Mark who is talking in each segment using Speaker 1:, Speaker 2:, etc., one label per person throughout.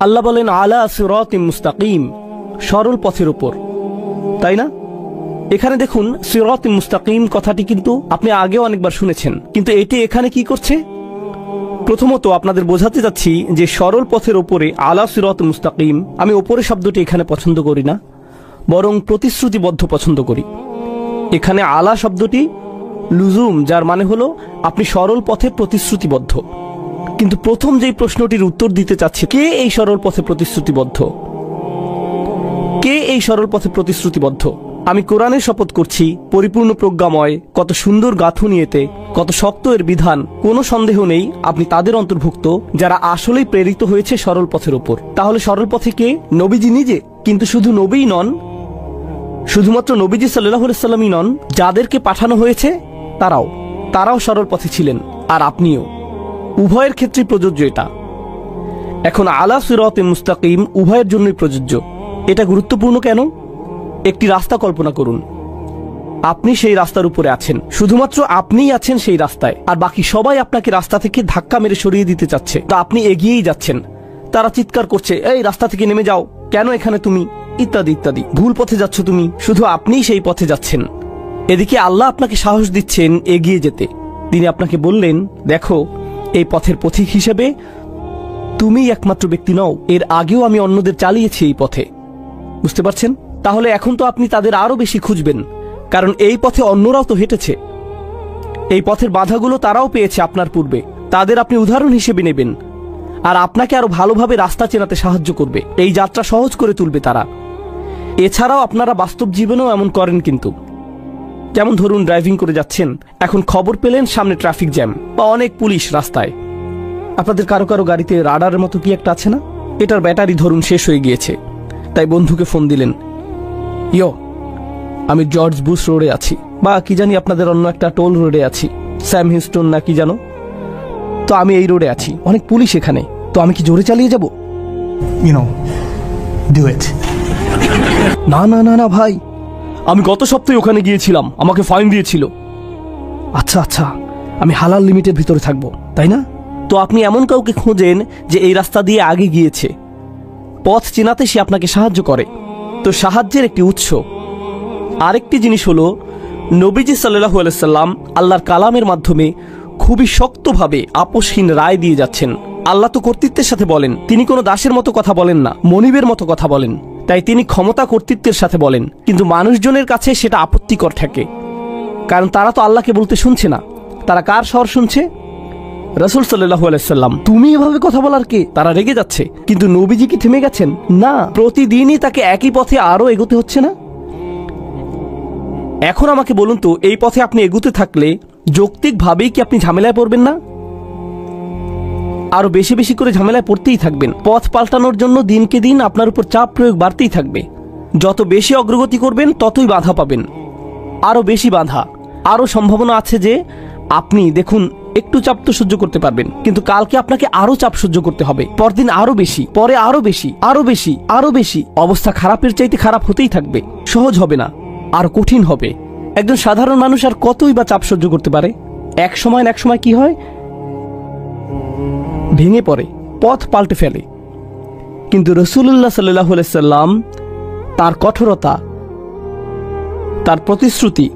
Speaker 1: আল্লাহ বলেন আলা সিরাতিম মুস্তাকিম, সরল পথের উপর, তাই না? এখানে দেখুন সিরাতিম মুস্তাকিম কথাটি কিন্তু আপনি আগেও অনেকবার শুনেছেন, কিন্তু এটি এখানে কি করছে? প্রথমত আপনাদের বোঝাতে যাচ্ছি যে সরল পথের উপরে আলা সিরাত মুস্তাকিম, আমি ওপরে শব্দটি এখানে পছন্দ করি না, বরং প্রতিশ্রুতিবদ্ধ পছন্দ করি। এখানে আলা শব্দটি লুজুম, যার মানে হলো আপনি সরল পথে প্রতিশ্রুতিবদ্ধ। কিন্তু প্রথম যেই প্রশ্নটির উত্তর দিতে চাচ্ছে, কে এই সরল পথে প্রতিশ্রুতিবদ্ধ? কে এই সরল পথে প্রতিশ্রুতিবদ্ধ? আমি কোরআনের শপথ করছি, পরিপূর্ণ প্রজ্ঞাময়, কত সুন্দর গাঁথুনি এতে, কত শক্ত এর বিধান। কোনো সন্দেহ নেই আপনি তাদের অন্তর্ভুক্ত যারা আসলেই প্রেরিত হয়েছে সরল পথের উপর। তাহলে সরল পথে কে? নবীজি নিজে। কিন্তু শুধু নবীই নন, শুধুমাত্র নবীজি সাল্লাল্লাহু আলাইহি সাল্লামই নন, যাদেরকে পাঠানো হয়েছে তারাও সরল পথে ছিলেন, আর আপনিও। উভয়ের ক্ষেত্রেই প্রযোজ্য এটা। এখন আলা সিরাতে মুস্তাকিম উভয়ের জন্যই প্রযোজ্য। এটা গুরুত্বপূর্ণ কেন? একটি রাস্তা কল্পনা করুন, আপনি সেই রাস্তার উপরে আছেন, শুধুমাত্র আপনিই আছেন সেই রাস্তায়, আর বাকি সবাই আপনাকে রাস্তা থেকে ধাক্কা মেরে সরিয়ে দিতে চাচ্ছে। তা আপনি এগিয়েই যাচ্ছেন, তারা চিৎকার করছে, এই রাস্তা থেকে নেমে যাও, কেন এখানে তুমি, ইত্যাদি ইত্যাদি, ভুল পথে যাচ্ছ তুমি, শুধু আপনিই সেই পথে যাচ্ছেন। এদিকে আল্লাহ আপনাকে সাহস দিচ্ছেন এগিয়ে যেতে। তিনি আপনাকে বললেন, দেখো এই পথের পথিক হিসেবে তুমিই একমাত্র ব্যক্তি নও, এর আগেও আমি অন্যদের চালিয়েছি এই পথে। বুঝতে পারছেন? তাহলে এখন তো আপনি তাদের আরো বেশি খুঁজবেন, কারণ এই পথে অন্যরাও তো হেঁটেছে, এই পথের বাধাগুলো তারাও পেয়েছে আপনার পূর্বে, তাদের আপনি উদাহরণ হিসেবে নেবেন, আর আপনাকে আরো ভালোভাবে রাস্তা চেনাতে সাহায্য করবে, এই যাত্রা সহজ করে তুলবে তারা। এছাড়াও আপনারা বাস্তব জীবনেও এমন করেন কিন্তু। যেমন ধরুন ড্রাইভিং করে যাচ্ছেন, এখন খবর পেলেন সামনে ট্রাফিক জ্যাম বা অনেক পুলিশ রাস্তায়। আপনাদের কারো কারো গাড়িতে রাডারের মতো কি একটা আছে না, এটার ব্যাটারি ধরুন শেষ হয়ে গিয়েছে, তাই বন্ধুকে ফোন দিলেন, ইয়ো আমি জর্জ বুশ রোডে আছি, বা কি জানি আপনাদের অন্য একটা টোল রোডে আছি, স্যাম হিউস্টন না কি জানো, তো আমি এই রোডে আছি, অনেক পুলিশ এখানে, তো আমি কি জোরে চালিয়ে যাব? না না না না ভাই, আমি গত সপ্তাহে ওখানে গিয়েছিলাম, আমাকে ফাইন দিয়েছিল। আচ্ছা আচ্ছা, আমি হালাল লিমিটের ভিতরে থাকবো, তাই না? তো আপনি এমন কাউকে খোঁজেন যে এই রাস্তা দিয়ে আগে গিয়েছে, পথ চেনাতে সে আপনাকে সাহায্য করে। তো সাহায্যের একটি উৎস। আরেকটি জিনিস হলো, নবীজি সাল্লাল্লাহু আলাইহি সাল্লাম আল্লাহর কালামের মাধ্যমে খুবই শক্তভাবে আপোষহীন রায় দিয়ে যাচ্ছেন। আল্লাহ তো কর্তৃত্বের সাথে বলেন, তিনি কোনো দাসের মতো কথা বলেন না, মনিবের মতো কথা বলেন, তাই তিনি ক্ষমতা কর্তৃত্বের সাথে বলেন। কিন্তু মানুষজনের কাছে সেটা আপত্তিকর থাকে, কারণ তারা তো আল্লাহকে বলতে শুনছে না, তারা কার স্বর শুনছে? রাসূল সাল্লাল্লাহু আলাইহি সাল্লাম। তুমি এভাবে কথা বলার কে? তারা রেগে যাচ্ছে। কিন্তু নবীজি কি থেমে গেছেন? না, প্রতিদিনই তাকে একই পথে আরো এগোতে হচ্ছে না? এখন আমাকে বলুন তো, এই পথে আপনি এগোতে থাকলে যৌক্তিকভাবেই কি আপনি ঝামেলায় পড়বেন না? আরো বেশি বেশি করে ঝামেলায় পড়তেই থাকবেন। পথ পাল্টানোর জন্য দিনকে দিন আপনার উপর চাপ প্রয়োগ বাড়তেই থাকবে। যত বেশি অগ্রগতি করবেন ততই বাধা পাবেন, আরো বেশি বাধা। আরো সম্ভাবনা আছে যে আপনি দেখুন একটু চাপ তো সহ্য করতে পারবেন, কিন্তু কালকে আপনাকে আরো চাপ সহ্য করতে হবে, পরদিন আরো বেশি, পরে আরো বেশি, আরো বেশি, আরো বেশি। অবস্থা খারাপের চাইতে খারাপ হতেই থাকবে, সহজ হবে না, আর কঠিন হবে। একজন সাধারণ মানুষ আর কতই বা চাপ সহ্য করতে পারে? এক সময় কি হয়? ভেঙে পড়ে, পথ পাল্টে ফেলে। কিন্তু রাসূলুল্লাহ সাল্লাল্লাহু আলাইহি সাল্লাম, তার কঠোরতা, তার প্রতিশ্রুতি,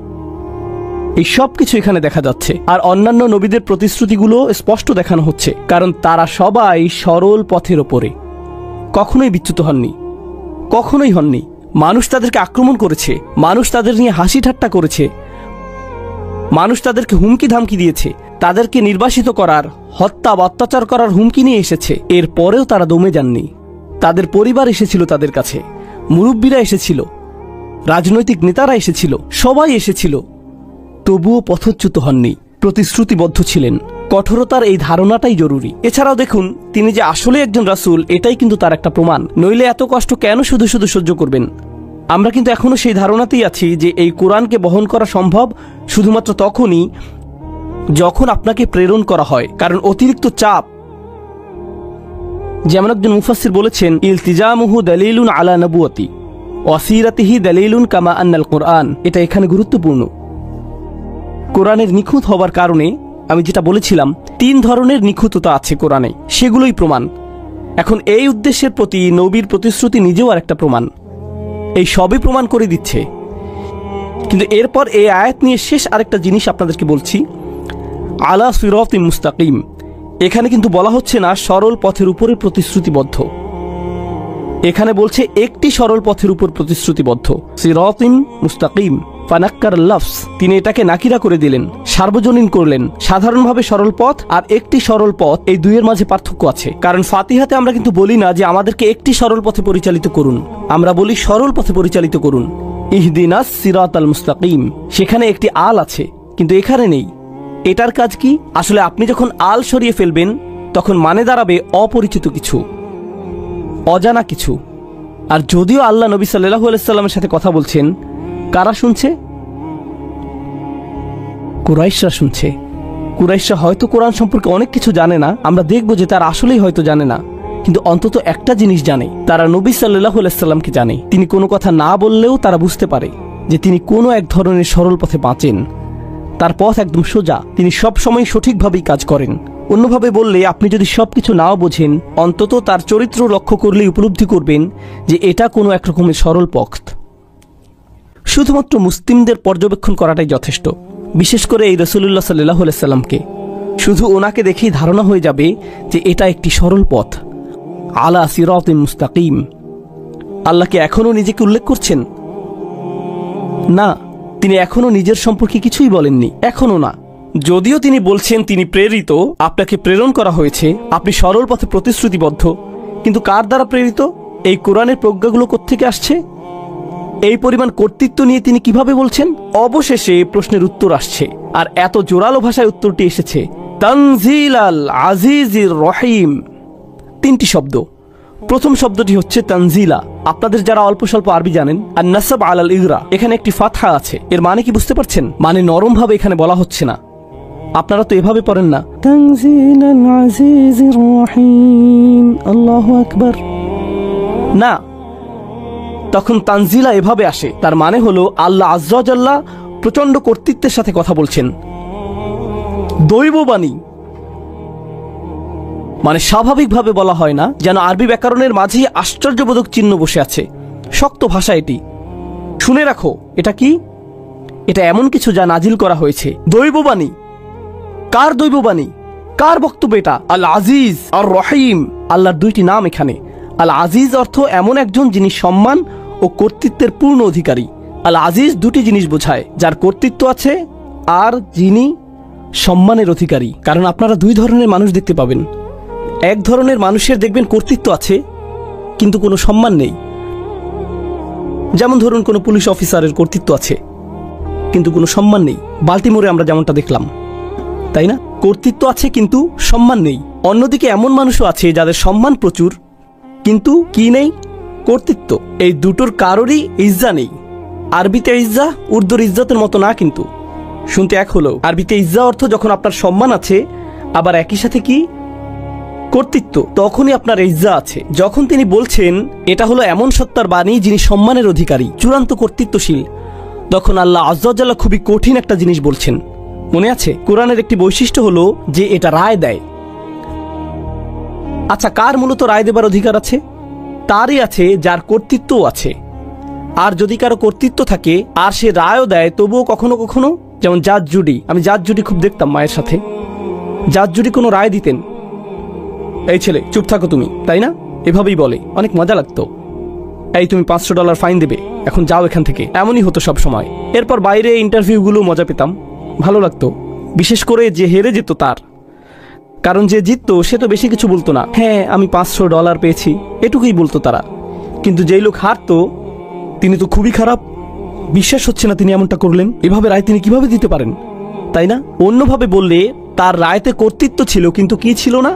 Speaker 1: এই সব কিছু এখানে দেখা যাচ্ছে। আর অন্যান্য নবীদের প্রতিশ্রুতিগুলো স্পষ্ট দেখানো হচ্ছে, কারণ তারা সবাই সরল পথের ওপরে, কখনোই বিচ্যুত হননি, কখনোই হননি। মানুষ তাদেরকে আক্রমণ করেছে, মানুষ তাদের নিয়ে হাসি ঠাট্টা করেছে, মানুষ তাদেরকে হুমকি ধামকি দিয়েছে, তাদেরকে নির্বাসিত করার, হত্যা বা অত্যাচার করার হুমকি নিয়ে এসেছে। এরপরেও তারা দমে যাননি। তাদের পরিবার এসেছিল তাদের কাছে, মুরব্বীরা এসেছিল, রাজনৈতিক নেতারা এসেছিল, সবাই এসেছিল, তবুও পথচ্যুত হননি, প্রতিশ্রুতিবদ্ধ ছিলেন। কঠোরতার এই ধারণাটাই জরুরি। এছাড়াও দেখুন, তিনি যে আসলে একজন রাসূল, এটাই কিন্তু তার একটা প্রমাণ। নইলে এত কষ্ট কেন শুধু শুধু সহ্য করবেন? আমরা কিন্তু এখনো সেই ধারণাতেই আছি যে এই কোরআনকে বহন করা সম্ভব শুধুমাত্র তখনই যখন আপনাকে প্রেরণ করা হয়, কারণ অতিরিক্ত চাপ, যেমন একজন মুফাসসির বলেছেন, ইলতিজামুহু দালিলুন আলা নবুয়তি ওয়াসিরাতিহি দালিলুন কামা আন্নাল কোরআন। এটা এখানে গুরুত্বপূর্ণ। কোরআনের নিখুঁত হবার কারণে, আমি যেটা বলেছিলাম, 3 ধরনের নিখুঁততা আছে কোরআনে, সেগুলোই প্রমাণ। এখন এই উদ্দেশ্যের প্রতি নবীর প্রতিশ্রুতি নিজেও আর একটা প্রমাণ, এই সবই প্রমাণ করে দিচ্ছে। কিন্তু এরপর এই আয়াত নিয়ে শেষ আরেকটা জিনিস আপনাদেরকে বলছি, আলা সিরাতিন মুস্তাকিম। এখানে কিন্তু বলা হচ্ছে না সরল পথের উপরে প্রতিশ্রুতিবদ্ধ, এখানে বলছে একটি সরল পথের উপর প্রতিশ্রুতিবদ্ধ। সিরাতিন মুস্তাকিম ফানাক্কার লাফস, তিনি এটাকে নাকিরা করে দিলেন, সার্বজনীন করলেন। সাধারণভাবে সরল পথ আর একটি সরল পথ, এই দুইয়ের মাঝে পার্থক্য আছে। কারণ ফাতিহাতে আমরা কিন্তু বলি না যে আমাদেরকে একটি সরল পথে পরিচালিত করুন, আমরা বলি সরল পথে পরিচালিত করুন, ইহদিনাস সিরাতাল মুস্তাকিম। সেখানে একটি আল আছে কিন্তু এখানে নেই। এটার কাজ কি? আসলে আপনি যখন আল সরিয়ে ফেলবেন তখন মানে দাঁড়াবে অপরিচিত কিছু, অজানা কিছু। আর যদিও আল্লাহ নবী সাল্লাল্লাহু আলাইহি সাল্লামের সাথে কথা বলছেন, কারা শুনছে? কুরাইশরা শুনছে। কুরাইশরা হয়তো কোরআন সম্পর্কে অনেক কিছু জানে না, আমরা দেখব যে তারা আসলেই হয়তো জানে না, কিন্তু অন্তত একটা জিনিস জানে, তারা নবী সাল্লাল্লাহু আলাইহি সাল্লামকে জানে। তিনি কোনো কথা না বললেও তারা বুঝতে পারে যে তিনি কোনো এক ধরনের সরল পথে বাঁচেন, তার পথ একদম সোজা, তিনি সব সময় সঠিকভাবেই কাজ করেন। অন্যভাবে বললে, আপনি যদি সবকিছু নাও বোঝেন, অন্তত তার চরিত্র লক্ষ্য করলেই উপলব্ধি করবেন যে এটা কোনো এক রকমের সরল পথ। শুধুমাত্র মুসলিমদের পর্যবেক্ষণ করাটাই যথেষ্ট, বিশেষ করে এই রাসূলুল্লাহ সাল্লাল্লাহু আলাইহি সাল্লামকে। শুধু ওনাকে দেখেই ধারণা হয়ে যাবে যে এটা একটি সরল পথ, আলা সিরাতিন মুস্তাকিম। আল্লাহকে এখনও নিজেকে উল্লেখ করছেন না, তিনি এখনও নিজের সম্পর্কে কিছুই বলেননি, এখনও না। যদিও তিনি বলছেন তিনি প্রেরিত, আপনাকে প্রেরণ করা হয়েছে, আপনি সরল পথে প্রতিশ্রুতিবদ্ধ, কিন্তু কার দ্বারা প্রেরিত? এই কোরআনের প্রজ্ঞাগুলো কোত্থেকে আসছে? এই পরিমাণ কর্তৃত্ব নিয়ে তিনি কিভাবে বলছেন? অবশেষে প্রশ্নের উত্তর আসছে, আর এত জোরালো ভাষায় উত্তরটি এসেছে, তানজিলাল আজিজির রহিম। তিনটি শব্দ। প্রথম শব্দটি হচ্ছে তানজিলা। আপনাদের যারা অল্প স্বল্প আরবি জানেন, আর নাসাব আলাল ইগরা, এখানে একটি ফাতহা আছে। এর মানে কি বুঝতে পারছেন? মানে নরম ভাবে এখানে বলা হচ্ছে না। আপনারা তো এভাবে পড়েন না, তানজিলাল আজিজির রহিম, আল্লাহু আকবার, না, তখন তানজিলা এভাবে আসে। তার মানে হলো আল্লাহ আযজা ওয়া জাল্লা প্রচন্ড কর্তৃত্বের সাথে কথা বলছেন, দৈববাণী। মানে স্বাভাবিকভাবে বলা হয় না, যেন আরবি ব্যাকরণের মাঝেই আশ্চর্যবোধক চিহ্ন বসে আছে। শক্ত ভাষা এটি। শুনে রাখো, এটা কি? এটা এমন কিছু যা নাজিল করা হয়েছে, দৈববাণী। কার দৈববাণী? কার বক্তব্য এটা? আল আজিজ আর রহিম, আল্লাহর দুইটি নাম এখানে। আল আজিজ অর্থ এমন একজন যিনি সম্মান ও কর্তৃত্বের পূর্ণ অধিকারী। আল আজিজ দুটি জিনিস বোঝায়, যার কর্তৃত্ব আছে আর যিনি সম্মানের অধিকারী। কারণ আপনারা দুই ধরনের মানুষ দেখতে পাবেন। এক ধরনের মানুষের দেখবেন কর্তৃত্ব আছে কিন্তু কোনো সম্মান নেই। যেমন ধরুন, কোনো পুলিশ অফিসারের কর্তৃত্ব আছে কিন্তু কোনো সম্মান নেই। বাল্টিমোরে আমরা যেমনটা দেখলাম, তাই না? কর্তৃত্ব আছে কিন্তু সম্মান নেই। অন্যদিকে এমন মানুষও আছে যাদের সম্মান প্রচুর কিন্তু কি নেই? কর্তৃত্ব। এই দুটোর কারোরই ইজ্জা নেই। আরবিতে ইজ্জা উর্দুর ইজ্জতের মতো না, কিন্তু শুনতে এক হলো। আরবিতে ইজ্জা অর্থ যখন আপনার সম্মান আছে, আবার একই সাথে কি? কর্তৃত্ব, তখনই আপনার ইজ্জা আছে। যখন তিনি বলছেন এটা হলো এমন সত্তার বাণী যিনি সম্মানের অধিকারী, চূড়ান্ত কর্তৃত্বশীল, তখন আল্লাহ আযজা ওয়া জাল্লা খুবই কঠিন একটা জিনিস বলছেন। মনে আছে, কোরআনের একটি বৈশিষ্ট্য হলো যে এটা রায় দেয়। আচ্ছা, কার মূলত রায় দেবার অধিকার আছে? তারই আছে যার কর্তৃত্বও আছে। আর যদি কারো কর্তৃত্ব থাকে আর সে রায়ও দেয়, তবুও কখনো কখনো, যেমন জাজ জুডি, আমি জাজ জুডি খুব দেখতাম মায়ের সাথে। জাজ জুডি কোনো রায় দিতেন, এই ছেলে চুপ থাকো তুমি, তাই না? এভাবেই বলে, অনেক মজা লাগতো। এই তুমি $500 ফাইন দেবে, এখন যাও এখান থেকে, এমনই হতো সব সময়। এরপর বাইরে ইন্টারভিউগুলো মজা পেতাম, ভালো লাগতো। বিশেষ করে যে হেরে যেত তার, কারণ যে জিততো সে তো বেশি কিছু বলতো না, হ্যাঁ আমি $500 পেয়েছি, এটুকুই বলতো তারা। কিন্তু যেই লোক হারতো তিনি তো খুবই খারাপ, বিশ্বাস হচ্ছে না তিনি এমনটা করলেন। এভাবে রায় তিনি কিভাবে দিতে পারেন, তাই না? অন্যভাবে বললে তার রায়তে কর্তৃত্ব ছিল কিন্তু কি ছিল না?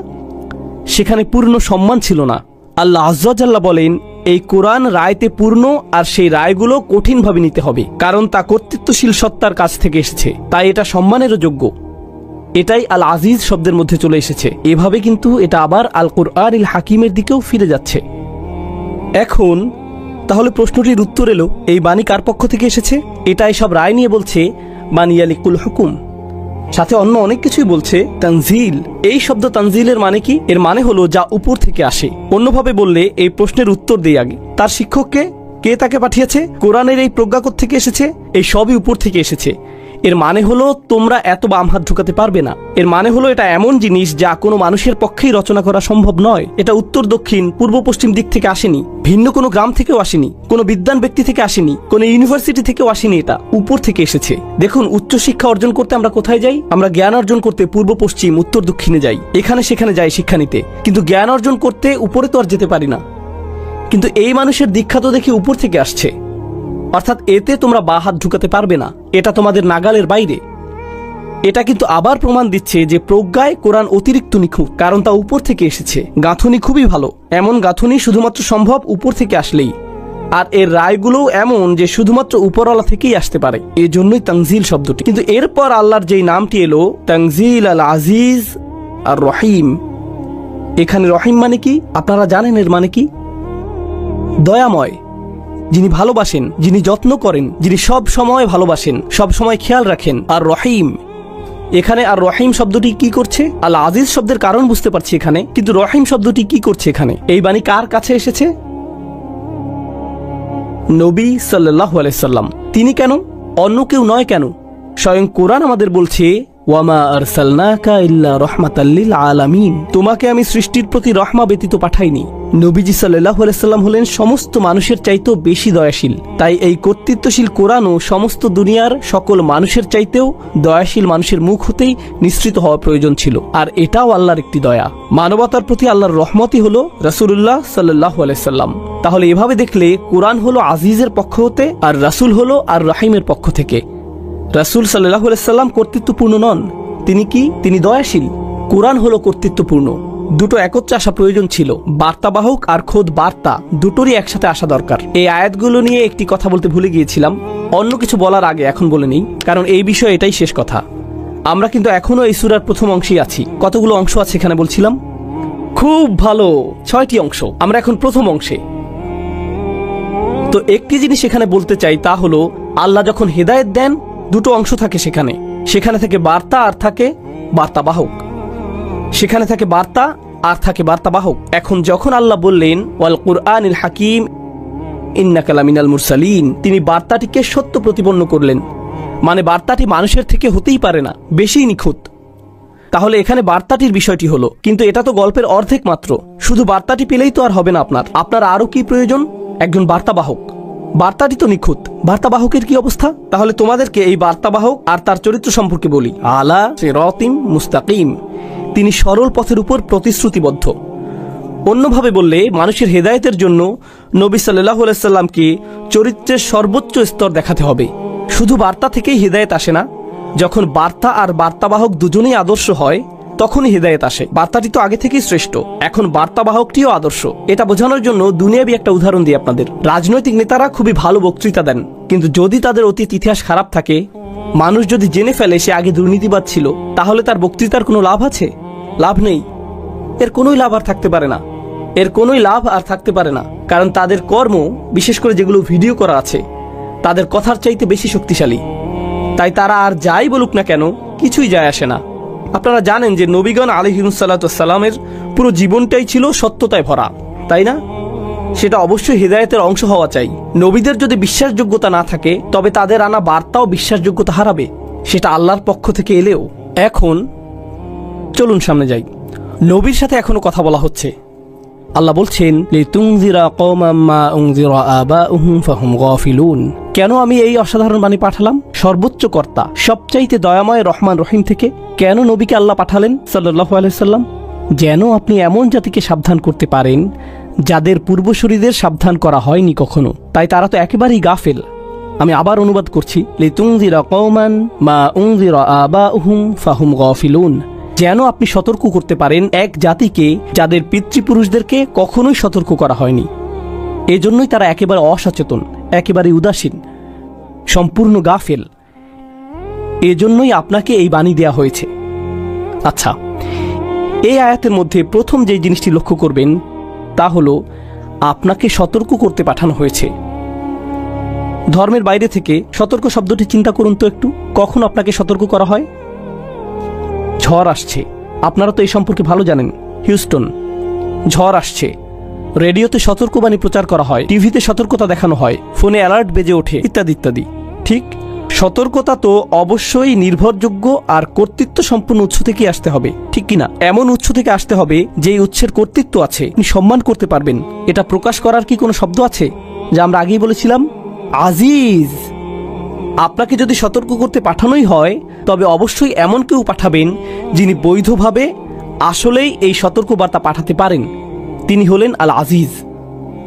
Speaker 1: সেখানে পূর্ণ সম্মান ছিল না। আল্লাহ আযজা ওয়া জাল্লা বলেন এই কোরআন রায়তে পূর্ণ, আর সেই রায়গুলো কঠিনভাবে নিতে হবে, কারণ তা কর্তৃত্বশীল সত্তার কাছ থেকে এসেছে, তাই এটা সম্মানেরও যোগ্য। এটাই আল আজিজ শব্দের মধ্যে চলে এসেছে। এভাবে কিন্তু এটা আবার আল কুরআনুল হাকিমের দিকেও ফিরে যাচ্ছে। এখন তাহলে প্রশ্নটির উত্তর এলো, এই বাণী কার পক্ষ থেকে এসেছে? এটা এসব রায় নিয়ে বলছে বানিয়ালিকুল হুকুম, সাথে অন্য অনেক কিছুই বলছে। তানজিল, এই শব্দ তানজিলের মানে কি? এর মানে হলো যা উপর থেকে আসে। অন্যভাবে বললে এই প্রশ্নের উত্তর দেই আগে, তার শিক্ষককে কে তাকে পাঠিয়েছে? কোরআনের এই প্রজ্ঞা থেকে এসেছে? এই সবই উপর থেকে এসেছে। এর মানে হলো তোমরা এত বাম হাত ঢুকাতে পারবে না। এর মানে হলো এটা এমন জিনিস যা কোনো মানুষের পক্ষেই রচনা করা সম্ভব নয়। এটা উত্তর দক্ষিণ পূর্ব পশ্চিম দিক থেকে আসেনি, ভিন্ন কোনো গ্রাম থেকেও আসেনি, কোনো বিদ্বান ব্যক্তি থেকে আসেনি, কোনো ইউনিভার্সিটি থেকেও আসেনি, এটা উপর থেকে এসেছে। দেখুন, উচ্চশিক্ষা অর্জন করতে আমরা কোথায় যাই? আমরা জ্ঞান অর্জন করতে পূর্ব পশ্চিম উত্তর দক্ষিণে যাই, এখানে সেখানে যাই শিক্ষা নিতে। কিন্তু জ্ঞান অর্জন করতে উপরে তো আর যেতে পারি না। কিন্তু এই মানুষের দীক্ষা তো দেখি উপর থেকে আসছে, অর্থাৎ এতে তোমরা বা হাত ঢুকাতে পারবে না, এটা তোমাদের নাগালের বাইরে। এটা কিন্তু আবার প্রমাণ দিচ্ছে যে প্রজ্ঞায় কোরআন অতিরিক্ত নিখুঁত, কারণ তা উপর থেকে এসেছে। গাঁথুনি খুবই ভালো, এমন গাঁথুনি শুধুমাত্র সম্ভব উপর থেকে আসলেই। আর এর রায়গুলোও এমন যে শুধুমাত্র উপরওয়ালা থেকেই আসতে পারে, এই জন্যই তানজিল শব্দটি। কিন্তু এরপর আল্লাহর যেই নামটি এলো, তানজিল আল আজিজ আর রহিম, এখানে রহিম মানে কি আপনারা জানেন? এর মানে কি? দয়াময়, যিনি ভালোবাসেন, যিনি যত্ন করেন, যিনি সব সময় ভালোবাসেন, সব সময় খেয়াল রাখেন। আর রহিম, এখানে আর রহিম শব্দটি কি করছে? আল আজিজ শব্দের কারণ বুঝতে পারছি এখানে, কিন্তু রহিম শব্দটি কি করছে এখানে? এই বাণী কার কাছে এসেছে? নবী সাল্লাল্লাহু আলাইহি সাল্লাম। তিনি কেন? অন্য কেউ নয়। কেন? স্বয়ং কোরআন আমাদের বলছে, ওয়ামা আরসালনাকা ইল্লা রাহমাতাল লিল আলামিন, তোমাকে আমি সৃষ্টির প্রতি রহমা ব্যতীত পাঠাইনি। নবীজি সাল্লাল্লাহু আলাইহি সাল্লাম হলেন সমস্ত মানুষের চাইতেও বেশি দয়াশীল। তাই এই কর্তৃত্বশীল কোরআনও সমস্ত দুনিয়ার সকল মানুষের চাইতেও দয়াশীল মানুষের মুখ হতেই নিঃসৃত হওয়া প্রয়োজন ছিল। আর এটাও আল্লাহর একটি দয়া। মানবতার প্রতি আল্লাহর রহমতই হলো রাসূলুল্লাহ সাল্লাল্লাহু আলাইহি সাল্লাম। তাহলে এভাবে দেখলে কোরআন হলো আজিজের পক্ষ হতে, আর রাসূল হলো আর রহিমের পক্ষ থেকে। রাসূল সাল্লাল্লাহু আলাইহি সাল্লাম কর্তৃত্বপূর্ণ নন, তিনি কি? তিনি দয়াশীল। কোরআন হলো কর্তৃত্বপূর্ণ। দুটো একত্রে আসা প্রয়োজন ছিল, বার্তাবাহক আর খোদ বার্তা দুটোরই একসাথে আসা দরকার। এই আয়াতগুলো নিয়ে একটি কথা বলতে ভুলে গিয়েছিলাম, অন্য কিছু বলার আগে এখন বলে নিই, কারণ এই বিষয়ে এটাই শেষ কথা। আমরা কিন্তু এখনো এই সূরার প্রথম অংশেই আছি। কতগুলো অংশ আছে এখানে বলছিলাম? খুব ভালো, 6টি অংশ। আমরা এখন প্রথম অংশে। তো একটি জিনিস এখানে বলতে চাই, তা হলো আল্লাহ যখন হেদায়েত দেন দুটো অংশ থাকে সেখানে। সেখানে থাকে বার্তা আর থাকে বার্তাবাহক। সেখানে থাকে বার্তা আর থাকে বার্তাবাহক। এখন যখন আল্লাহ বললেন ওয়াল কুরআনিল হাকিম ইন্নাকা লামিনাল মুরসালিন, তিনি বার্তাটিকে সত্য প্রতিপন্ন করলেন। মানে বার্তাটি মানুষের থেকে হতেই পারে না, বেশি নিখুঁত। তাহলে এখানে বার্তাটির বিষয়টি হলো, কিন্তু এটা তো গল্পের অর্ধেক মাত্র। শুধু বার্তাটি পেলেই তো আর হবে না। আপনার আরো কি প্রয়োজন? একজন বার্তাবাহক। বার্তাটি তো নিখুঁত, বার্তাবাহকের কি অবস্থা? তাহলে তোমাদেরকে এই বার্তাবাহক আর তার চরিত্র সম্পর্কে বলি। আলা সিরাতিম মুস্তাকিম, তিনি সরল পথের উপর প্রতিশ্রুতিবদ্ধ। অন্যভাবে বললে মানুষের হেদায়েতের জন্য নবী সাল্লাল্লাহু আলাইহি সাল্লামকে চরিত্রের সর্বোচ্চ স্তর দেখাতে হবে। শুধু বার্তা থেকেই হেদায়েত আসে না, যখন বার্তা আর বার্তাবাহক দুজনেই আদর্শ হয় তখনই হেদায়েত আসে। বার্তাটি তো আগে থেকেই শ্রেষ্ঠ, এখন বার্তাবাহকটিও আদর্শ। এটা বোঝানোর জন্য দুনিয়াবি একটা উদাহরণ দিই আপনাদের। রাজনৈতিক নেতারা খুবই ভালো বক্তৃতা দেন, কিন্তু যদি তাদের অতীত ইতিহাস খারাপ থাকে, মানুষ যদি জেনে ফেলে সে আগে দুর্নীতিবাদ ছিল, তাহলে তার বক্তৃতার কোনো লাভ আছে? লাভ নেই। এর কোনোই লাভ আর থাকতে পারে না। কারণ তাদের কর্ম, বিশেষ করে যেগুলো ভিডিও করা আছে, তাদের কথার চাইতে বেশি শক্তিশালী। তাই তারা আর যাই বলুক না কেন, কিছুই যায় আসে না। আপনারা জানেন যে নবীগণ আলাইহিমুসসালামের পুরো জীবনটাই ছিল সত্যতায় ভরা, তাই না? সেটা অবশ্যই হেদায়েতের অংশ হওয়া চাই। নবীদের যদি বিশ্বাসযোগ্যতা না থাকে, তবে তাদের আনা বার্তাও বিশ্বাসযোগ্যতা হারাবে, সেটা আল্লাহর পক্ষ থেকে এলেও। এখন চলুন সামনে যাই। নবীর সাথে এখনো কথা বলা হচ্ছে। আল্লাহ বলছেন, লিতুনজিরা কওমান মা উনজিরা আবাউহুম ফাহুম গাফিলুন। কেন আমি এই অসাধারণ বাণী পাঠালাম? সর্বোচ্চ কর্তা, সবচাইতে দয়াময় রহমান রহিম থেকে কেন নবীকে আল্লাহ পাঠালেন সাল্লাল্লাহু আলাইহি সাল্লাম? যেন আপনি এমন জাতিকে সাবধান করতে পারেন যাদের পূর্বসূরীদের সাবধান করা হয়নি কখনো, তাই তারা তো একেবারেই গাফেল। আমি আবার অনুবাদ করছি, লিতুনজিরা কওমান মা উনজিরা আবাউহুম ফাহুম গাফিলুন। যেন আপনি সতর্ক করতে পারেন এক জাতিকে যাদের পিতৃপুরুষদেরকে কখনোই সতর্ক করা হয়নি। এজন্যই তারা একেবারে অসচেতন, একেবারে উদাসীন, সম্পূর্ণ গাফেল। এজন্যই আপনাকে এই বাণী দেয়া হয়েছে। আচ্ছা, এই আয়াতের মধ্যে প্রথম যে জিনিসটি লক্ষ্য করবেন তা হলো আপনাকে সতর্ক করতে পাঠানো হয়েছে। ধর্মের বাইরে থেকে সতর্ক শব্দটি চিন্তা করুন তো একটু। কখন আপনাকে সতর্ক করা হয়? ঝড় আসছে, আপনারা তো এই সম্পর্কে ভালো জানেন। হিউস্টন, ঝড় আসছে। রেডিওতে সতর্কবাণী প্রচার করা হয়, টিভিতে সতর্কতা দেখানো হয়, ফোনে অ্যালার্ট বেজে ওঠে, ইত্যাদি ইত্যাদি। ঠিক, সতর্কতা তো অবশ্যই নির্ভরযোগ্য আর কর্তৃত্ব সম্পন্ন উৎস থেকে আসতে হবে, ঠিক কিনা? এমন উৎস থেকে আসতে হবে যেই উৎসের কর্তৃত্ব আছে, আপনি সম্মান করতে পারবেন। এটা প্রকাশ করার কি কোনো শব্দ আছে? যা আমরা আগেই বলেছিলাম, আজিজ। আপনাকে যদি সতর্ক করতে পাঠানোই হয়, তবে অবশ্যই এমন কেউ পাঠাবেন যিনি বৈধভাবে আসলেই এই সতর্কবার্তা পাঠাতে পারেন। তিনি হলেন আল আজিজ।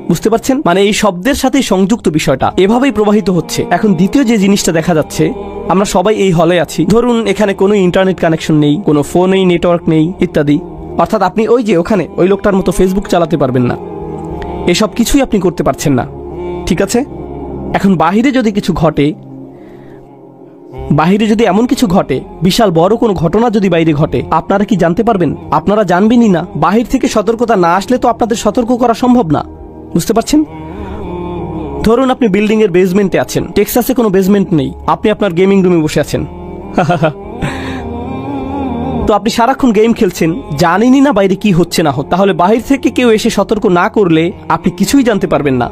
Speaker 1: বুঝতে পারছেন? মানে এই শব্দের সাথে সংযুক্ত বিষয়টা এভাবেই প্রবাহিত হচ্ছে। এখন দ্বিতীয় যে জিনিসটা দেখা যাচ্ছে, আমরা সবাই এই হলে আছি, ধরুন এখানে কোনো ইন্টারনেট কানেকশন নেই, কোনো ফোনেই নেটওয়ার্ক নেই, ইত্যাদি। অর্থাৎ আপনি ওই যে ওখানে ওই লোকটার মতো ফেসবুক চালাতে পারবেন না, এসব কিছুই আপনি করতে পারছেন না, ঠিক আছে? এখন বাহিরে যদি কিছু ঘটে, বাহিরে যদি এমন কিছু ঘটে, বিশাল বড় কোনো ঘটনা যদি বাইরে ঘটে, আপনারা কি জানতে পারবেন? আপনারা জানবেনই না। বাহির থেকে সতর্কতা না আসলে তো আপনাদের সতর্ক করা সম্ভব না। বুঝতে পারছেন? ধরুন আপনি বিল্ডিং এর বেসমেন্টে আছেন, টেক্সাসে কোনো বেসমেন্ট নেই, আপনি আপনার গেমিং রুমে বসে আছেন। তো আপনি সারাক্ষণ গেম খেলছেন, জানেনই না বাইরে কি হচ্ছে না হচ্ছে। তাহলে বাহির থেকে কেউ এসে সতর্ক না করলে আপনি কিছুই জানতে পারবেন না।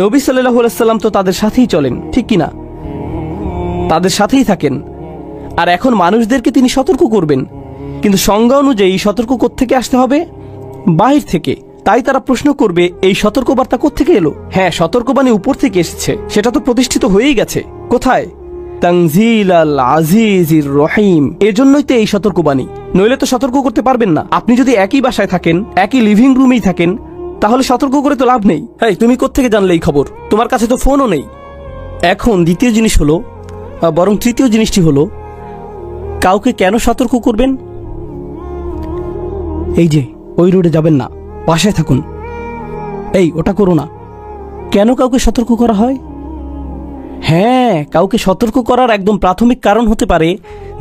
Speaker 1: নবী সাল্লাল্লাহু আলাইহি সাল্লাম তো তাদের সাথেই চলেন, ঠিক কিনা? তাদের সাথেই থাকেন। আর এখন মানুষদেরকে তিনি সতর্ক করবেন, কিন্তু সংজ্ঞা অনুযায়ী সতর্ক কোত্থেকে আসতে হবে? বাহির থেকে। তাই তারা প্রশ্ন করবে, এই সতর্কবার্তা কোত্থেকে এলো? হ্যাঁ, সতর্কবাণী উপর থেকে এসেছে, সেটা তো প্রতিষ্ঠিত হয়েই গেছে। কোথায়? তানজিল আল আজিজির রহিম। এর জন্যই তো এই সতর্কবাণী, নইলে তো সতর্ক করতে পারবেন না। আপনি যদি একই বাসায় থাকেন, একই লিভিং রুমেই থাকেন, তাহলে সতর্ক করে তো লাভ নেই। এই তুমি কোত্থেকে জানলে এই খবর? তোমার কাছে তো ফোনও নেই। এখন দ্বিতীয় জিনিস হলো, বরং তৃতীয় জিনিসটি হলো, কাউকে কেন সতর্ক করবেন? এই যে ওই রোডে যাবেন না, বাসায় থাকুন, এই ওটা করো না। কেন কাউকে সতর্ক করা হয়? হ্যাঁ, কাউকে সতর্ক করার একদম প্রাথমিক কারণ হতে পারে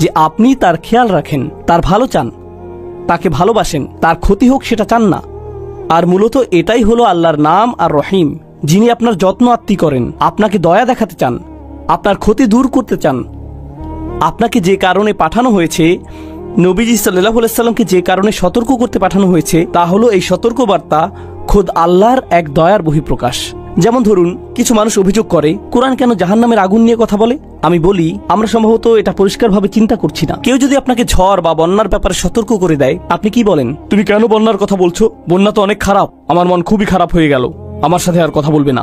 Speaker 1: যে আপনি তার খেয়াল রাখেন, তার ভালো চান, তাকে ভালোবাসেন, তার ক্ষতি হোক সেটা চান না। আর মূলত এটাই হলো আল্লাহর নাম আর রহিম, যিনি আপনার যত্ন আত্মি করেন, আপনাকে দয়া দেখাতে চান, আপনার ক্ষতি দূর করতে চান। আপনাকে যে কারণে পাঠানো হয়েছে, নবীজি সাল্লাল্লাহু আলাইহি সাল্লামকে যে কারণে সতর্ক করতে পাঠানো হয়েছে, তা হলো এই সতর্কবার্তা খোদ আল্লাহর এক দয়ার বহিঃপ্রকাশ। যেমন ধরুন, কিছু মানুষ অভিযোগ করে কোরআন কেন জাহান্নামের আগুন নিয়ে কথা বলে। আমি বলি, আমরা সম্ভবত এটা পরিষ্কারভাবে চিন্তা করছি না। কেউ যদি আপনাকে ঝড় বা বন্যার ব্যাপারে সতর্ক করে দেয়, আপনি কি বলেন? তুমি কেন বন্যার কথা বলছো? বন্যা তো অনেক খারাপ, আমার মন খুবই খারাপ হয়ে গেল, আমার সাথে আর কথা বলবে না।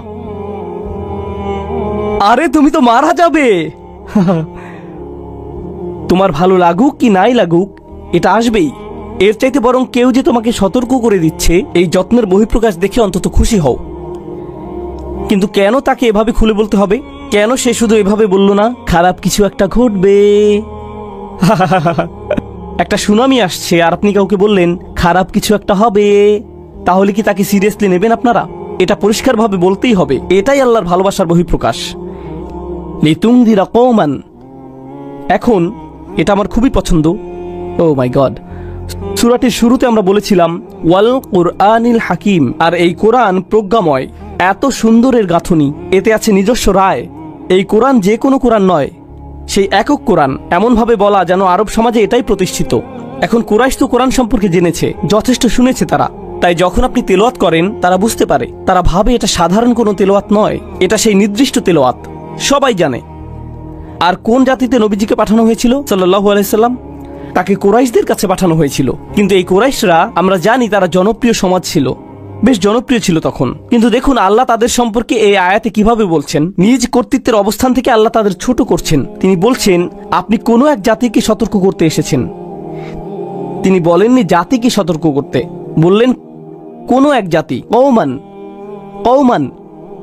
Speaker 1: আরে তুমি তো মারা যাবে। তোমার ভালো লাগুক কি নাই লাগুক, এটা আসবেই। এর চাইতে বরং কেউ যে তোমাকে সতর্ক করে দিচ্ছে, এই যত্নের বহিঃপ্রকাশ দেখে অন্তত খুশি হও। কিন্তু কেন তাকে এভাবে খুলে বলতে হবে? কেন সে শুধু এভাবে বলল না, খারাপ কিছু একটা ঘটবে, একটা সুনামি আসছে, আর আপনি কাউকে বললেন খারাপ কিছু একটা হবে? তাহলে কি তাকে সিরিয়াসলি নেবেন আপনারা? এটা পরিষ্কারভাবে বলতেই হবে। এটাই আল্লাহর ভালোবাসার বহিঃপ্রকাশ। লিতুনদিরা কওমান। এখন এটা আমার খুবই পছন্দ। ও মাই গড, সূরাটির শুরুতে আমরা বলেছিলাম ওয়াল কুরআনিল হাকিম, আর এই কোরআন প্রজ্ঞাময়, এত সুন্দরের গাঁথনি, এতে আছে নিজস্ব রায়। এই কোরআন যে কোনো কোরআন নয়, সেই একক কোরআন, এমনভাবে বলা যেন আরব সমাজে এটাই প্রতিষ্ঠিত। এখন কুরাইশ তো কোরআন সম্পর্কে জেনেছে, যথেষ্ট শুনেছে তারা, তাই যখন আপনি তেলাওয়াত করেন তারা বুঝতে পারে, তারা ভাবে এটা সাধারণ কোনো তেলাওয়াত নয়, এটা সেই নির্দিষ্ট তেলাওয়াত, সবাই জানে। আর কোন জাতিতে নবীজিকে পাঠানো হয়েছিল সাল্লাল্লাহু আলাইহি সাল্লাম? তাকে কুরাইশদের কাছে পাঠানো হয়েছিল। কিন্তু এই কুরাইশরা, আমরা জানি তারা জনপ্রিয় সমাজ ছিল, বেশ জনপ্রিয় ছিল তখন। কিন্তু দেখুন আল্লাহ তাদের সম্পর্কে এই আয়াতে কিভাবে বলছেন। নিজ কর্তৃত্বের অবস্থান থেকে আল্লাহ তাদের ছোট করছেন। তিনি বলছেন, আপনি কোনো এক জাতিকে সতর্ক করতে এসেছেন। তিনি বলেননি জাতিকে সতর্ক করতে, বললেন কোনো এক জাতি। কওমান, কওমান,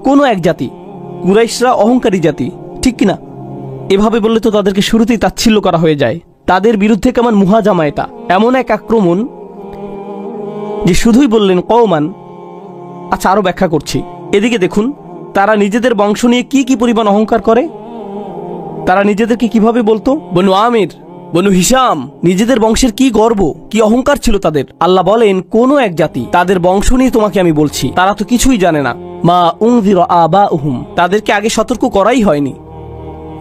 Speaker 1: কোনো এক জাতি। কুরাইশরা অহংকারী জাতি, ঠিক কিনা? এভাবে বললে তো তাদেরকে শুরুতেই তাচ্ছিল্য করা হয়ে যায়। তাদের বিরুদ্ধে কেমন মুহাজামা এটা, এমন এক আক্রমণ যে শুধুই বললেন কওমান। আচ্ছা, আরো ব্যাখ্যা করছি। এদিকে দেখুন, তারা নিজেদের বংশ নিয়ে কি কি পরিমাণ অহংকার করে। তারা নিজেদেরকে কিভাবে বলতো? বনু আমির, বনু হিসাম। নিজেদের বংশের কি গর্ব, কি অহংকার ছিল তাদের। আল্লাহ বলেন কোনো এক জাতি, তাদের বংশ নিয়ে তোমাকে আমি বলছি, তারা তো কিছুই জানে না। মা উনযিরা আবাউহুম, তাদেরকে আগে সতর্ক করাই হয়নি।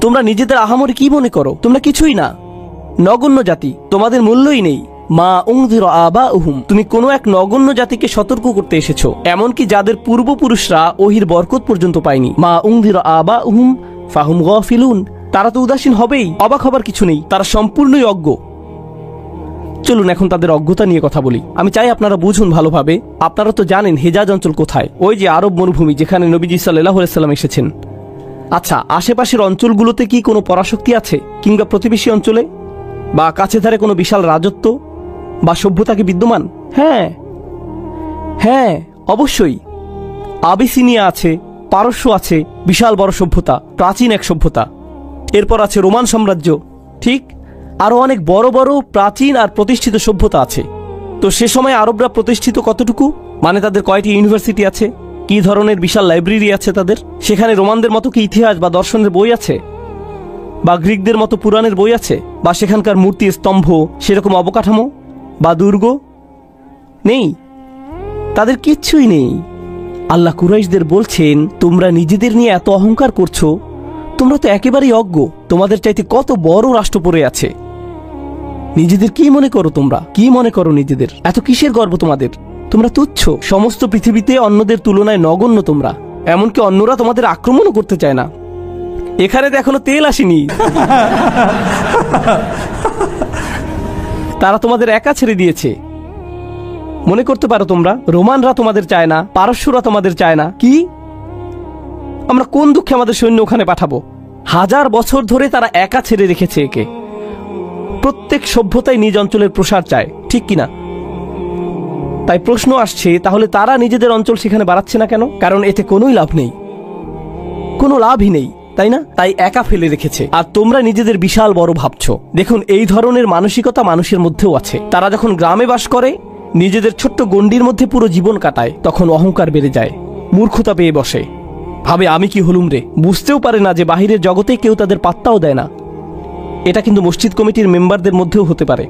Speaker 1: তোমরা নিজেদের আহামরি কি মনে করো? তোমরা কিছুই না। নগণ্য জাতি, তোমাদের মূল্যই নেই। মা উনযিরা আবাউহুম, তুমি কোনো এক নগণ্য জাতিকে সতর্ক করতে এসেছো, এমনকি যাদের পূর্বপুরুষরা ওহির বরকত পর্যন্ত পায়নি। মা উনযিরা আবাউহুম ফাহুম গাফিলুন, তারা তো উদাসীন হবেই, অবাক হবার কিছু নেই, তারা সম্পূর্ণই অজ্ঞ। চলুন এখন তাদের অজ্ঞতা নিয়ে কথা বলি। আমি চাই আপনারা বুঝুন ভালোভাবে। আপনারা তো জানেন হেজাজ অঞ্চল কোথায়, ওই যে আরব মরুভূমি যেখানে নবীজি সাল্লাল্লাহু আলাইহি সাল্লাম এসেছেন। আচ্ছা, আশেপাশের অঞ্চলগুলোতে কি কোনো পরাশক্তি আছে, কিংবা প্রতিবেশী অঞ্চলে বা কাছে ধারে কোনো বিশাল রাজত্ব বা সভ্যতা কি বিদ্যমান? হ্যাঁ হ্যাঁ, অবশ্যই। আবিসিনিয়া আছে, পারস্য আছে, বিশাল বড় সভ্যতা, প্রাচীন এক সভ্যতা। এরপর আছে রোমান সাম্রাজ্য, ঠিক, আরও অনেক বড় বড় প্রাচীন আর প্রতিষ্ঠিত সভ্যতা আছে। তো সে সময় আরবরা প্রতিষ্ঠিত কতটুকু, মানে তাদের কয়টি ইউনিভার্সিটি আছে, কি ধরনের বিশাল লাইব্রেরি আছে তাদের, সেখানে রোমানদের মতো কি ইতিহাস বা দর্শনের বই আছে, বা গ্রিকদের মতো পুরাণের বই আছে, বা সেখানকার মূর্তি স্তম্ভ সেরকম অবকাঠামো বা দুর্গ নেই, তাদের কিচ্ছুই নেই। আল্লাহ কুরাইশদের বলছেন, তোমরা নিজেদের নিয়ে এত অহংকার করছো, তোমরা তো একেবারেই অজ্ঞ, তোমাদের চাইতে কত বড় রাষ্ট্র পড়ে আছে। নিজেদের কি মনে করো, তোমরা কি মনে করো নিজেদের? এত কিসের গর্ব তোমাদের? তোমরা তুচ্ছ, সমস্ত পৃথিবীতে অন্যদের তুলনায় নগণ্য তোমরা, এমনকি অন্যরা তোমাদের আক্রমণও করতে চায় না। এখানে তো এখনো তেল আসেনি। তারা তোমাদের একা ছেড়ে দিয়েছে। মনে করতে পারো তোমরা রোমানরা তোমাদের চায় না, পারস্যরা তোমাদের চায় না। কি, আমরা কোন দুঃখে আমাদের সৈন্য ওখানে পাঠাবো? 1000 বছর ধরে তারা একা ছেড়ে রেখেছে একে। প্রত্যেক সভ্যতাই নিজ অঞ্চলের প্রসার চায়, ঠিক কিনা? তাই প্রশ্ন আসছে, তাহলে তারা নিজেদের অঞ্চল সেখানে বাড়াচ্ছে না কেন? কারণ এতে কোনোই লাভ নেই, কোনো লাভই নেই, তাই না? তাই একা ফেলে রেখেছে। আর তোমরা নিজেদের বিশাল বড় ভাবছো। দেখুন, এই ধরনের মানসিকতা মানুষের মধ্যেও আছে। তারা যখন গ্রামে বাস করে, নিজেদের ছোট্ট গণ্ডির মধ্যে পুরো জীবন কাটায়, তখন অহংকার বেড়ে যায়, মূর্খতা পেয়ে বসে, ভাবে আমি কি হলুম রে। বুঝতেও পারে না যে বাহিরের জগতে কেউ তাদের পাত্তাও দেয় না। এটা কিন্তু মসজিদ কমিটির মেম্বারদের মধ্যেও হতে পারে।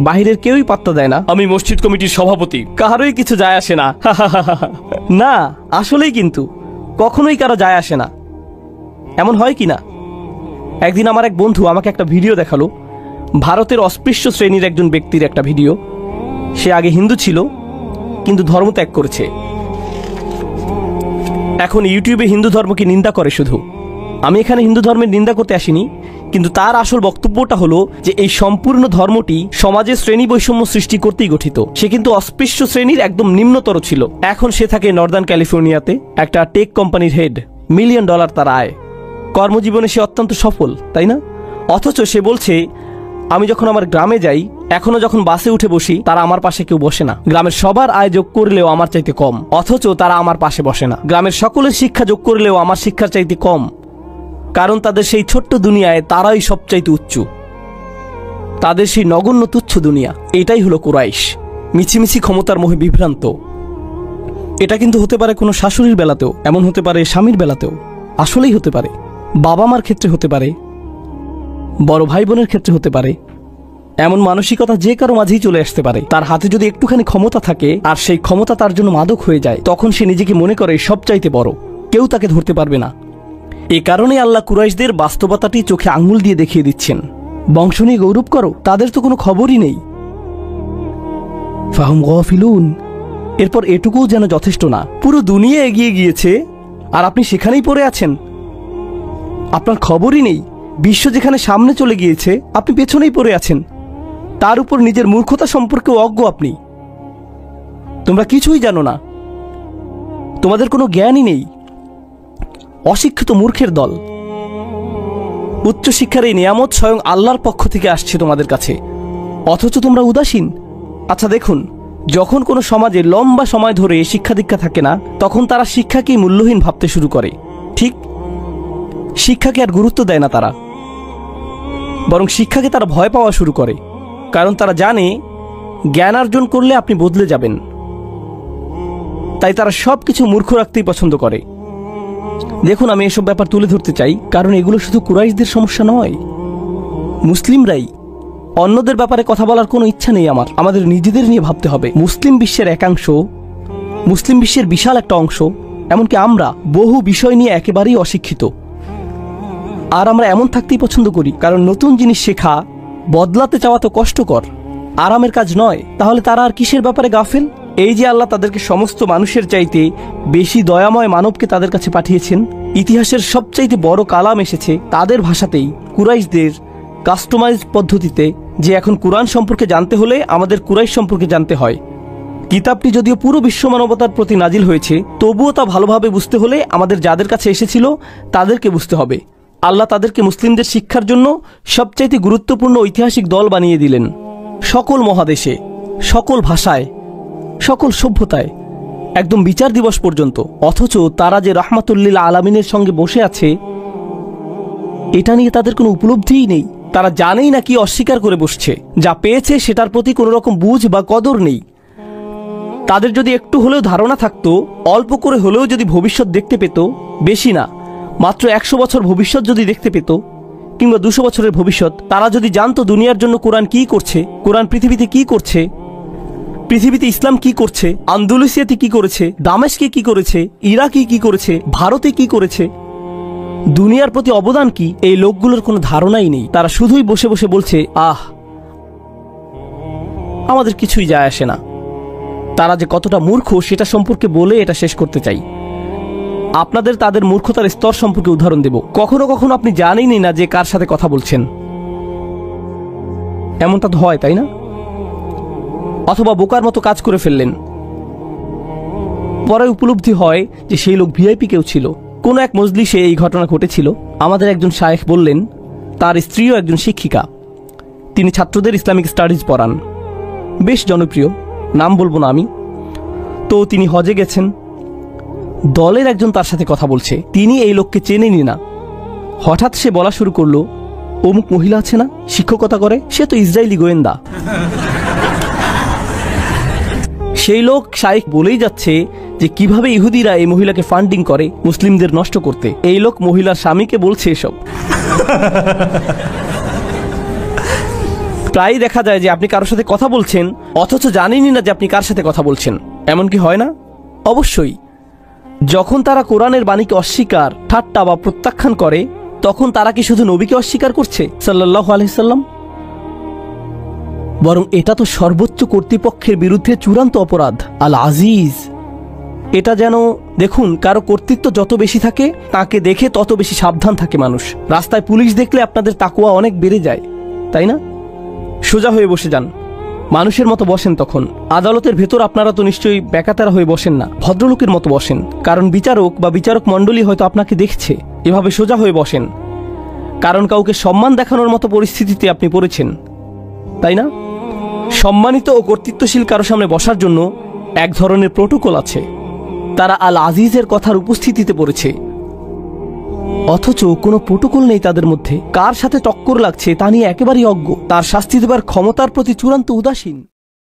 Speaker 1: বাহিরের কেউই পাত্তা দেয় না, আমি মসজিদ কমিটির সভাপতি, কারোই কিছু যায় আসে না। না, আসলেই কিন্তু কখনোই কারো যায় আসে না। এমন হয় কি না? একদিন আমার এক বন্ধু আমাকে একটা ভিডিও দেখালো, ভারতের অস্পৃশ্য শ্রেণীর একজন ব্যক্তির একটা ভিডিও। সে আগে হিন্দু ছিল, কিন্তু ধর্ম ত্যাগ করেছে। এখন ইউটিউবে হিন্দু ধর্মকে নিন্দা করে শুধু। আমি এখানে হিন্দু ধর্মের নিন্দা করতে আসিনি, কিন্তু তার আসল বক্তব্যটা হলো যে এই সম্পূর্ণ ধর্মটি সমাজে শ্রেণী বৈষম্য সৃষ্টি করতেই গঠিত। সে কিন্তু অস্পৃশ্য শ্রেণীর একদম নিম্নতর ছিল। এখন সে থাকে নর্দার্ন ক্যালিফোর্নিয়াতে, একটা টেক কোম্পানির হেড, $1 মিলিয়ন তার আয়, কর্মজীবনে সে অত্যন্ত সফল, তাই না? অথচ সে বলছে, আমি যখন আমার গ্রামে যাই, এখনো যখন বাসে উঠে বসি, তারা আমার পাশে কেউ বসে না। গ্রামের সবার আয় যোগ করলেও আমার চাইতে কম, অথচ তারা আমার পাশে বসে না। গ্রামের সকলের শিক্ষা যোগ করলেও আমার শিক্ষার চাইতে কম, কারণ তাদের সেই ছোট্ট দুনিয়ায় তারাই সবচাইতে উচ্চ, তাদের সেই নগণ্য তুচ্ছ দুনিয়া। এটাই হলো কুরাইশ, মিছিমিছি ক্ষমতার মোহে বিভ্রান্ত। এটা কিন্তু হতে পারে কোনো শাশুড়ির বেলাতেও, এমন হতে পারে স্বামীর বেলাতেও, আসলেই হতে পারে, বাবা মার ক্ষেত্রে হতে পারে, বড় ভাই বোনের ক্ষেত্রে হতে পারে। এমন মানসিকতা যে কারো মাঝেই চলে আসতে পারে। তার হাতে যদি একটুখানি ক্ষমতা থাকে আর সেই ক্ষমতা তার জন্য মাদক হয়ে যায়, তখন সে নিজেকে মনে করে সবচাইতে বড়, কেউ তাকে ধরতে পারবে না। এ কারণে আল্লাহ কুরাইশদের বাস্তবতাটি চোখে আঙুল দিয়ে দেখিয়ে দিচ্ছেন। বংশ নিয়ে গৌরব করো, তাদের তো কোনো খবরই নেই। ফাহুম গাফিলুন। এরপর এটুকুও যেন যথেষ্ট না, পুরো দুনিয়া এগিয়ে গিয়েছে আর আপনি সেখানেই পড়ে আছেন, আপনার খবরই নেই। বিশ্ব যেখানে সামনে চলে গিয়েছে, আপনি পেছনেই পড়ে আছেন। তার উপর নিজের মূর্খতা সম্পর্কে অজ্ঞ আপনি। তোমরা কিছুই জানো না, তোমাদের কোনো জ্ঞানই নেই। অশিক্ষিত মূর্খের দল। উচ্চশিক্ষার এই নিয়ামত স্বয়ং আল্লাহর পক্ষ থেকে আসছে তোমাদের কাছে, অথচ তোমরা উদাসীন। আচ্ছা দেখুন, যখন কোনো সমাজে লম্বা সময় ধরে শিক্ষা দীক্ষা থাকে না, তখন তারা শিক্ষাকেই মূল্যহীন ভাবতে শুরু করে। ঠিক, শিক্ষাকে আর গুরুত্ব দেয় না তারা, বরং শিক্ষাকে তারা ভয় পাওয়া শুরু করে। কারণ তারা জানে জ্ঞান অর্জন করলে আপনি বদলে যাবেন। তাই তারা সব কিছু মূর্খ রাখতেই পছন্দ করে। দেখুন, আমি এসব ব্যাপার তুলে ধরতে চাই, কারণ এগুলো শুধু কুরাইশদের সমস্যা নয়, মুসলিমরাই। অন্যদের ব্যাপারে কথা বলার কোনো ইচ্ছা নেই আমার, আমাদের নিজেদের নিয়ে ভাবতে হবে। মুসলিম বিশ্বের একাংশ, মুসলিম বিশ্বের বিশাল একটা অংশ, এমনকি আমরা বহু বিষয় নিয়ে একেবারেই অশিক্ষিত। আর আমরা এমন থাকতেই পছন্দ করি, কারণ নতুন জিনিস শেখা, বদলাতে চাওয়া তো কষ্টকর, আরামের কাজ নয়। তাহলে তারা আর কিসের ব্যাপারে গাফেল? এই যে আল্লাহ তাদেরকে সমস্ত মানুষের চাইতে বেশি দয়াময় মানবকে তাদের কাছে পাঠিয়েছেন, ইতিহাসের সবচাইতে বড় কালাম এসেছে তাদের ভাষাতেই, কুরাইশদের কাস্টমাইজ পদ্ধতিতে, যে এখন কুরআন সম্পর্কে জানতে হলে আমাদের কুরাইশ সম্পর্কে জানতে হয়। কিতাবটি যদিও পুরো বিশ্ব মানবতার প্রতি নাজিল হয়েছে, তবুও তা ভালোভাবে বুঝতে হলে আমাদের যাদের কাছে এসেছিল তাদেরকে বুঝতে হবে। আল্লাহ তাদেরকে মুসলিমদের শিক্ষার জন্য সবচাইতে গুরুত্বপূর্ণ ঐতিহাসিক দল বানিয়ে দিলেন, সকল মহাদেশে, সকল ভাষায়, সকল সভ্যতায়, একদম বিচার দিবস পর্যন্ত। অথচ তারা যে রাহমাতুল্লিল আলামিনের সঙ্গে বসে আছে, এটা নিয়ে তাদের কোনো উপলব্ধিই নেই। তারা জানেই না কি অস্বীকার করে বসছে। যা পেয়েছে সেটার প্রতি কোনো রকম বুঝ বা কদর নেই। তাদের যদি একটু হলেও ধারণা থাকতো, অল্প করে হলেও যদি ভবিষ্যৎ দেখতে পেত, বেশি না মাত্র 100 বছর ভবিষ্যৎ যদি দেখতে পেত, কিংবা 200 বছরের ভবিষ্যৎ, তারা যদি জানতো দুনিয়ার জন্য কোরআন কি করছে, কোরআন পৃথিবীতে কি করছে, পৃথিবীতে ইসলাম কি করছে, আন্দোলুসিয়াতে কি করেছে, দামেস্কে কি করেছে, ইরাকে কি করেছে, ভারতে কি করেছে, দুনিয়ার প্রতি অবদান কি, এই লোকগুলোর কোনো ধারণাই নেই। তারা শুধুই বসে বসে বলছে, আহ, আমাদের কিছুই যায় আসে না। তারা যে কতটা মূর্খ সেটা সম্পর্কে বলে এটা শেষ করতে চাই। আপনাদের তাদের মূর্খতার স্তর সম্পর্কে উদাহরণ দেব। কখনো কখনো আপনি জানেনই না যে কার সাথে কথা বলছেন, এমনটা তো হয়, তাই না? অথবা বোকার মতো কাজ করে ফেললেন, পরে উপলব্ধি হয় যে সেই লোক ভিআইপি কেউ ছিল। কোনো এক মজলিসে এই ঘটনা ঘটেছিল। আমাদের একজন শায়েখ বললেন তার স্ত্রীও একজন শিক্ষিকা, তিনি ছাত্রদের ইসলামিক স্টাডিজ পড়ান, বেশ জনপ্রিয়, নাম বলবো না আমি। তো তিনি হজে গেছেন, দলের একজন তার সাথে কথা বলছে, তিনি এই লোককে চেনেনি না। হঠাৎ সে বলা শুরু করলো, অমুক মহিলা আছে না, শিক্ষকতা করে, সে তো ইসরায়েলি গোয়েন্দা। সেই লোক শায়েখ বলেই যাচ্ছে যে কিভাবে ইহুদিরা এই মহিলাকে ফান্ডিং করে মুসলিমদের নষ্ট করতে। এই লোক মহিলার স্বামীকে বলছে এসব। প্রায়ই দেখা যায় যে আপনি কারোর সাথে কথা বলছেন অথচ জানেনই না যে আপনি কার সাথে কথা বলছেন। এমন কি হয় না? অবশ্যই। যখন তারা কোরআনের বাণীকে অস্বীকার, ঠাট্টা বা প্রত্যাখ্যান করে, তখন তারা কি শুধু নবীকে অস্বীকার করছে সাল্লাল্লাহু আলাইহি সাল্লাম? বরং এটা তো সর্বোচ্চ কর্তৃপক্ষের বিরুদ্ধে চূড়ান্ত অপরাধ, আল আজিজ। এটা যেন দেখুন, কারো কর্তৃত্ব যত বেশি থাকে তাকে দেখে তত বেশি সাবধান থাকে মানুষ। রাস্তায় পুলিশ দেখলে আপনাদের তাকওয়া অনেক বেড়ে যায়, তাই না? সোজা হয়ে বসে যান, মানুষের মতো বসেন। তখন আদালতের ভেতর আপনারা তো নিশ্চয়ই বেকাতারা হয়ে বসেন না, ভদ্রলোকের মতো বসেন, কারণ বিচারক বা বিচারক মণ্ডলী হয়তো আপনাকে দেখছে। এভাবে সোজা হয়ে বসেন, কারণ কাউকে সম্মান দেখানোর মতো পরিস্থিতিতে আপনি পড়েছেন, তাই না? সম্মানিত ও কর্তৃত্বশীল কারো সামনে বসার জন্য এক ধরনের প্রোটোকল আছে। তারা আল আজিজের কথার উপস্থিতিতে পড়েছে, অথচ কোনো প্রোটোকল নেই তাদের মধ্যে। কার সাথে টক্কর লাগছে তা নিয়ে একেবারেই অজ্ঞ, তার শাস্তি দেবার ক্ষমতার প্রতি চূড়ান্ত উদাসীন।